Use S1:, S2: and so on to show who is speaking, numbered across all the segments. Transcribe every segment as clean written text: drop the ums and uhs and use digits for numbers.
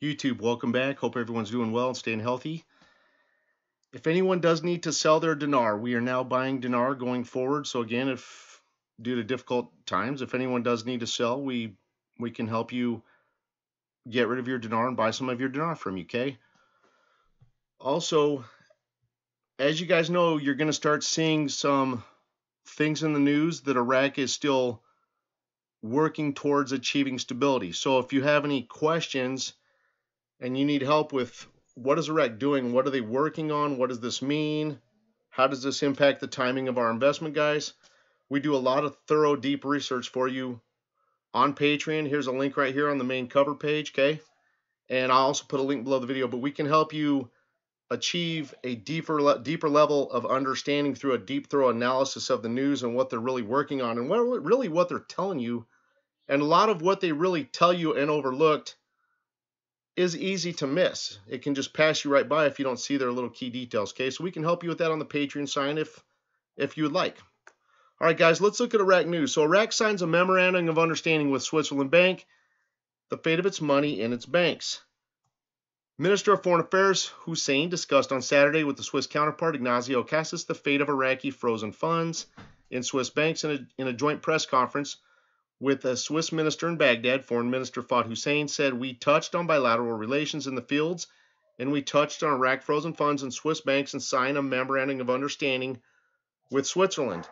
S1: YouTube, welcome back. Hope everyone's doing well and staying healthy. If anyone does need to sell their dinar, we are now buying dinar going forward. So again, if due to difficult times, if anyone does need to sell, we can help you get rid of your dinar and buy some of your dinar from you. Okay. Also, as you guys know, you're going to start seeing some things in the news that Iraq is still working towards achieving stability. So if you have any questions and you need help with what is Iraq doing, what are they working on, what does this mean, how does this impact the timing of our investment, guys, we do a lot of thorough, deep research for you on Patreon. Here's a link right here on the main cover page, okay? And I'll also put a link below the video, but we can help you achieve a deeper level of understanding through a deep, thorough analysis of the news and what they're really working on and what they're telling you. And a lot of what they really tell you and overlooked is easy to miss. It can just pass you right by if you don't see their little key details, okay? So we can help you with that on the Patreon side if you would like. All right, guys, let's look at Iraq news. So Iraq signs a memorandum of understanding with Switzerland Bank, the fate of its money and its banks. Minister of Foreign Affairs Hussein discussed on Saturday with the Swiss counterpart Ignacio Cassis the fate of Iraqi frozen funds in Swiss banks in a joint press conference with a Swiss minister in Baghdad. Foreign Minister Fahd Hussein said, "We touched on bilateral relations in the fields, and we touched on Iraq frozen funds in Swiss banks and signed a memorandum of understanding with Switzerland."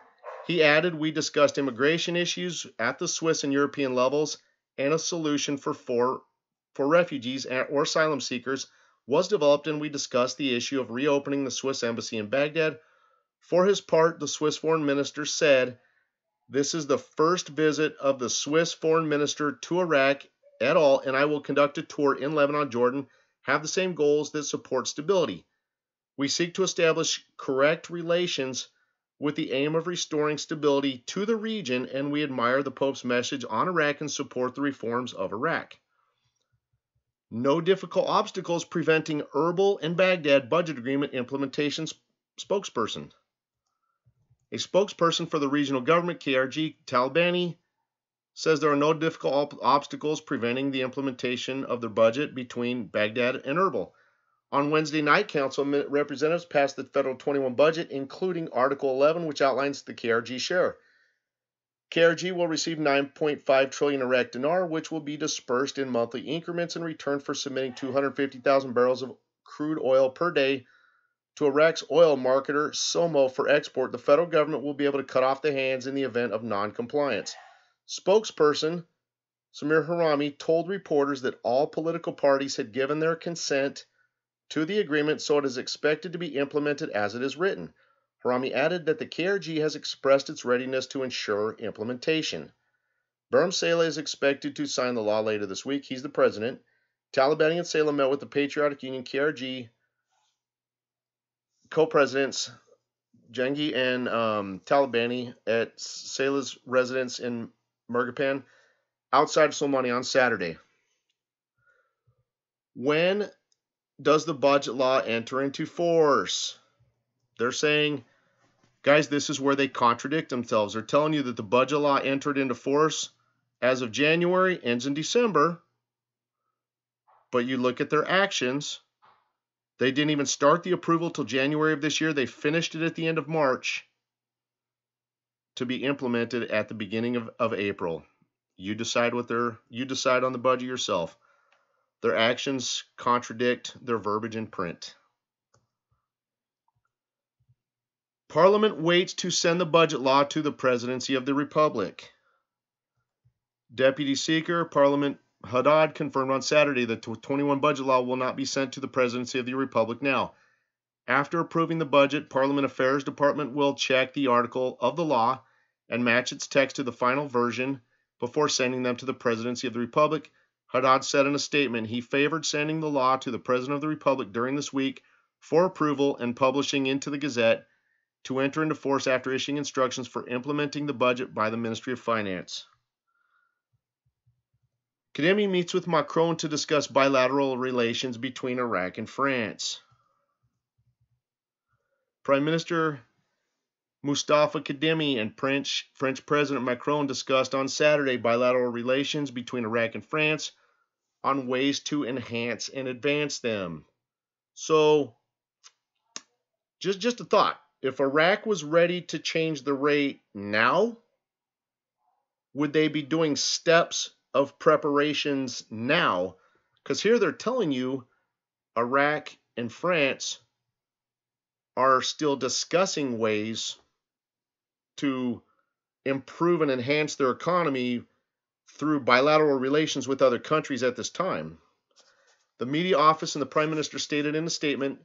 S1: He added, "We discussed immigration issues at the Swiss and European levels, and a solution for refugees or asylum seekers was developed, and we discussed the issue of reopening the Swiss embassy in Baghdad." For his part, the Swiss foreign minister said, "This is the first visit of the Swiss foreign minister to Iraq at all, and I will conduct a tour in Lebanon, Jordan, have the same goals that support stability. We seek to establish correct relations with the aim of restoring stability to the region, and we admire the Pope's message on Iraq and support the reforms of Iraq. No difficult obstacles preventing Erbil and Baghdad budget agreement implementation spokesperson." A spokesperson for the regional government, KRG Talabani, says there are no difficult obstacles preventing the implementation of the budget between Baghdad and Erbil. On Wednesday night, Council representatives passed the federal 21 budget, including Article 11, which outlines the KRG share. KRG will receive 9.5 trillion Iraq dinar, which will be dispersed in monthly increments in return for submitting 250,000 barrels of crude oil per day to Iraq's oil marketer, SOMO, for export. The federal government will be able to cut off the hands in the event of non-compliance. Spokesperson Samir Harami told reporters that all political parties had given their consent to the agreement, so it is expected to be implemented as it is written. Harami added that the KRG has expressed its readiness to ensure implementation. Barham Saleh is expected to sign the law later this week. He's the president. Talabani and Saleh met with the Patriotic Union KRG co-presidents Jengi and Talabani at Saleh's residence in Murgapan outside of Soleimani on Saturday. When does the budget law enter into force? They're saying, guys, this is where they contradict themselves. They're telling you that the budget law entered into force as of January, ends in December, but you look at their actions. They didn't even start the approval till January of this year. They finished it at the end of March to be implemented at the beginning of April. You decide on the budget yourself. Their actions contradict their verbiage in print. Parliament waits to send the budget law to the Presidency of the Republic. Deputy Speaker, Parliament Haddad confirmed on Saturday that the 21 budget law will not be sent to the Presidency of the Republic now. After approving the budget, Parliament Affairs Department will check the article of the law and match its text to the final version before sending them to the Presidency of the Republic. Haddad said in a statement he favored sending the law to the President of the Republic during this week for approval and publishing into the Gazette to enter into force after issuing instructions for implementing the budget by the Ministry of Finance. Kademi meets with Macron to discuss bilateral relations between Iraq and France. Prime Minister Mustafa Kademi and French President Macron discussed on Saturday bilateral relations between Iraq and France on ways to enhance and advance them. So, just a thought. If Iraq was ready to change the rate now, would they be doing steps of preparations now? Because here they're telling you Iraq and France are still discussing ways to improve and enhance their economy through bilateral relations with other countries at this time. The media office and the Prime Minister stated in a statement,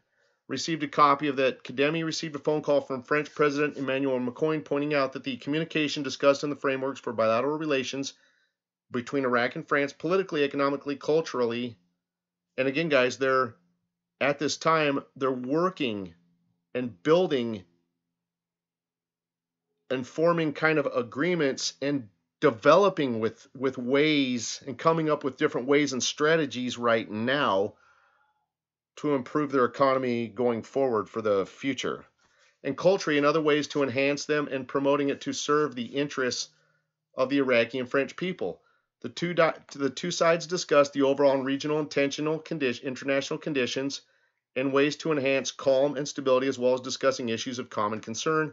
S1: received a copy of that. Kademi received a phone call from French President Emmanuel Macron pointing out that the communication discussed in the frameworks for bilateral relations between Iraq and France, politically, economically, culturally, and again, guys, they're at this time, they're working and building and forming kind of agreements and developing with ways and coming up with different ways and strategies right now to improve their economy going forward for the future. And culturally and other ways to enhance them and promoting it to serve the interests of the Iraqi and French people. The two sides discussed the overall and regional international conditions and ways to enhance calm and stability, as well as discussing issues of common concern.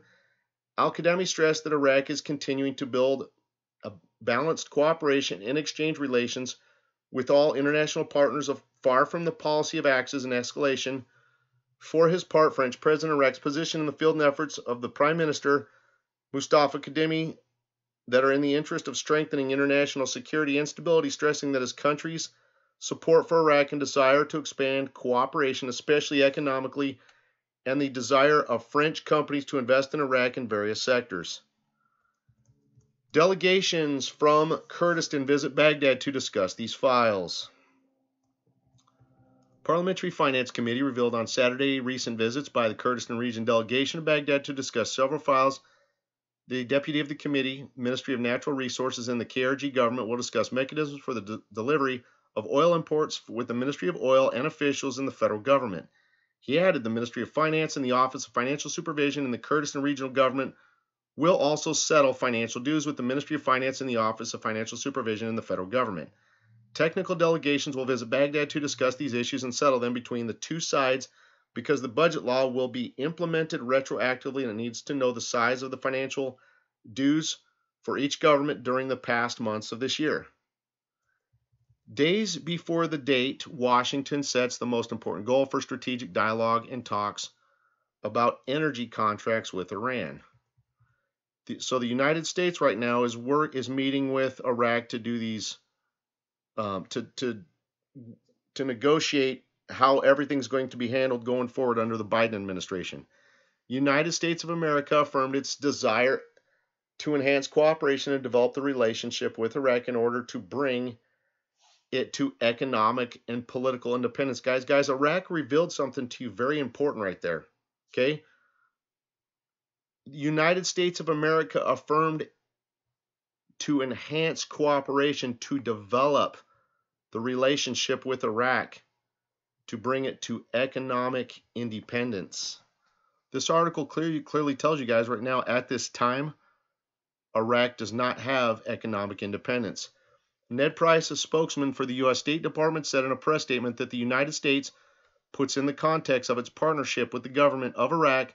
S1: Al-Kademi stressed that Iraq is continuing to build a balanced cooperation and exchange relations with all international partners far from the policy of axes and escalation. For his part, French President Iraq's position in the field and efforts of the Prime Minister Mustafa Kademi that are in the interest of strengthening international security and stability, stressing that his country's support for Iraq and desire to expand cooperation, especially economically, and the desire of French companies to invest in Iraq in various sectors. Delegations from Kurdistan visit Baghdad to discuss these files. Parliamentary Finance Committee revealed on Saturday recent visits by the Kurdistan region delegation to Baghdad to discuss several files. The deputy of the committee, Ministry of Natural Resources, and the KRG government will discuss mechanisms for the delivery of oil imports with the Ministry of Oil and officials in the federal government. He added the Ministry of Finance and the Office of Financial Supervision in the Kurdistan Regional Government will also settle financial dues with the Ministry of Finance and the Office of Financial Supervision in the federal government. Technical delegations will visit Baghdad to discuss these issues and settle them between the two sides because the budget law will be implemented retroactively and it needs to know the size of the financial dues for each government during the past months of this year. Days before the date, Washington sets the most important goal for strategic dialogue and talks about energy contracts with Iran. So the United States right now is meeting with Iraq to do these to negotiate how everything's going to be handled going forward under the Biden administration. United States of America affirmed its desire to enhance cooperation and develop the relationship with Iraq in order to bring it to economic and political independence. Guys, Iraq revealed something to you very important right there. Okay? The United States of America affirmed to enhance cooperation to develop the relationship with Iraq to bring it to economic independence. This article clearly tells you guys right now at this time, Iraq does not have economic independence. Ned Price, a spokesman for the U.S. State Department, said in a press statement that the United States puts in the context of its partnership with the government of Iraq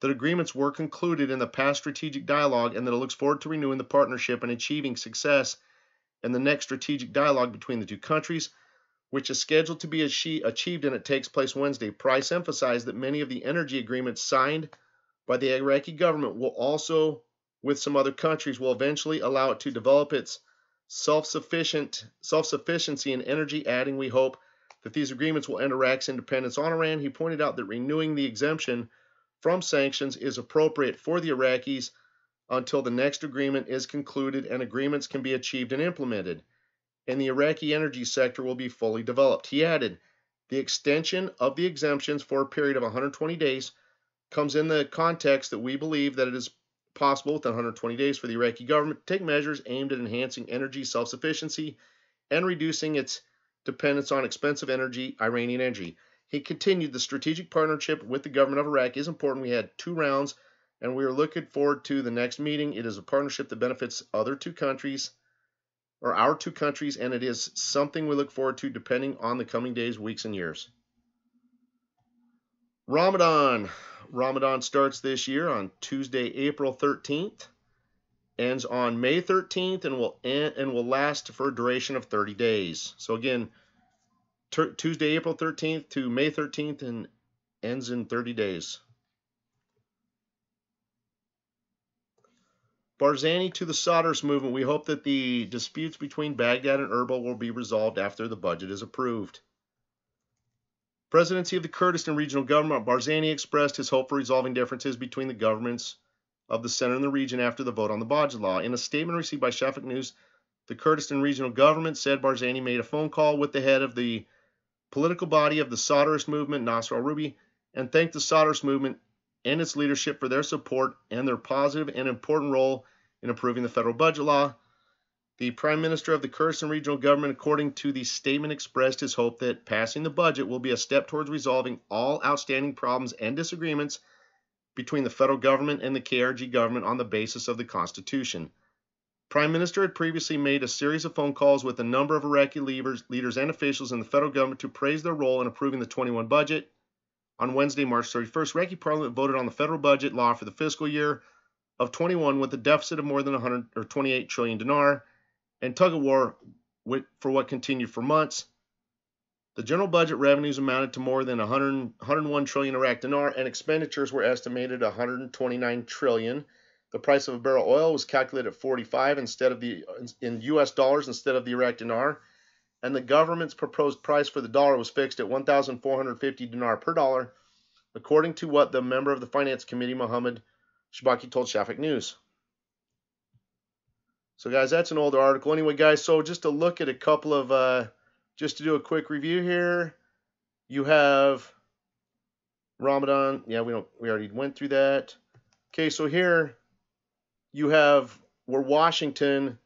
S1: that agreements were concluded in the past strategic dialogue and that it looks forward to renewing the partnership and achieving success in the next strategic dialogue between the two countries, which is scheduled to be achieved and it takes place Wednesday. Price emphasized that many of the energy agreements signed by the Iraqi government will also, with some other countries, will eventually allow it to develop its self-sufficiency in energy, adding, "We hope that these agreements will end Iraq's independence on Iran." He pointed out that renewing the exemption from sanctions is appropriate for the Iraqis until the next agreement is concluded and agreements can be achieved and implemented, and the Iraqi energy sector will be fully developed. He added, the extension of the exemptions for a period of 120 days comes in the context that we believe that it is possible within 120 days for the Iraqi government to take measures aimed at enhancing energy self-sufficiency and reducing its dependence on expensive Iranian energy. He continued, the strategic partnership with the government of Iraq is important. We had 2 rounds, and we are looking forward to the next meeting. It is a partnership that benefits other 2 countries or our two countries, and it is something we look forward to depending on the coming days, weeks, and years. Ramadan. Ramadan starts this year on Tuesday, April 13th, ends on May 13th, and will last for a duration of 30 days. So again, Tuesday, April 13th to May 13th, and ends in 30 days. Barzani to the Sodders movement. We hope that the disputes between Baghdad and Erbil will be resolved after the budget is approved. Presidency of the Kurdistan Regional Government. Barzani expressed his hope for resolving differences between the governments of the center and the region after the vote on the budget law. In a statement received by Shafak News, the Kurdistan Regional Government said Barzani made a phone call with the head of the political body of the Sodderist movement, Nasser al-Rubi, and thanked the Sodderist movement and its leadership for their support and their positive and important role in approving the federal budget law. The Prime Minister of the Kurdistan Regional Government, according to the statement, expressed his hope that passing the budget will be a step towards resolving all outstanding problems and disagreements between the federal government and the KRG government on the basis of the Constitution. Prime Minister had previously made a series of phone calls with a number of Iraqi leaders and officials in the federal government to praise their role in approving the 21 budget. On Wednesday, March 31st, Iraqi Parliament voted on the federal budget law for the fiscal year of 21 with a deficit of more than 128 trillion dinar and tug-of-war for what continued for months. The general budget revenues amounted to more than 101 trillion Iraq dinar, and expenditures were estimated 129 trillion. The price of a barrel of oil was calculated at 45 in US dollars instead of the Iraq dinar, and the government's proposed price for the dollar was fixed at 1,450 dinar per dollar, according to what the member of the Finance Committee, Mohammed Shabaki, told Shafak News. So guys, that's an older article. Anyway, guys, so just to look at a couple of, just to do a quick review here, you have Ramadan. Yeah, we already went through that. Okay, so here you have where Washington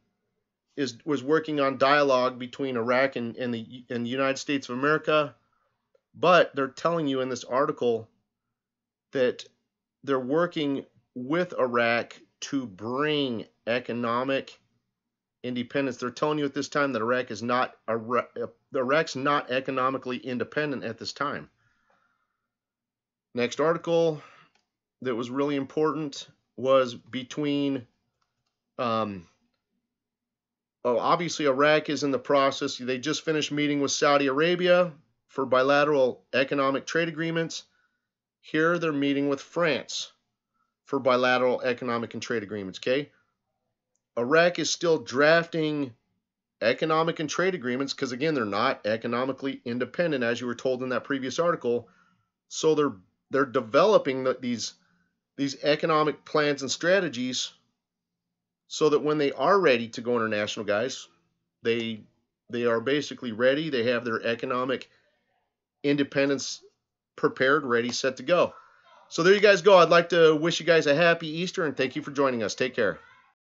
S1: was working on dialogue between Iraq and the United States of America, but they're telling you in this article that they're working with Iraq to bring economic independence. They're telling you at this time that Iraq's not economically independent at this time. Next article that was really important was between obviously Iraq is in the process. They just finished meeting with Saudi Arabia for bilateral economic trade agreements. Here they're meeting with France for bilateral economic and trade agreements, okay? Iraq is still drafting economic and trade agreements because, again, they're not economically independent, as you were told in that previous article. So they're developing these economic plans and strategies so that when they are ready to go international, guys, they are basically ready. They have their economic independence prepared, ready, set to go. So there you guys go. I'd like to wish you guys a happy Easter, and thank you for joining us. Take care.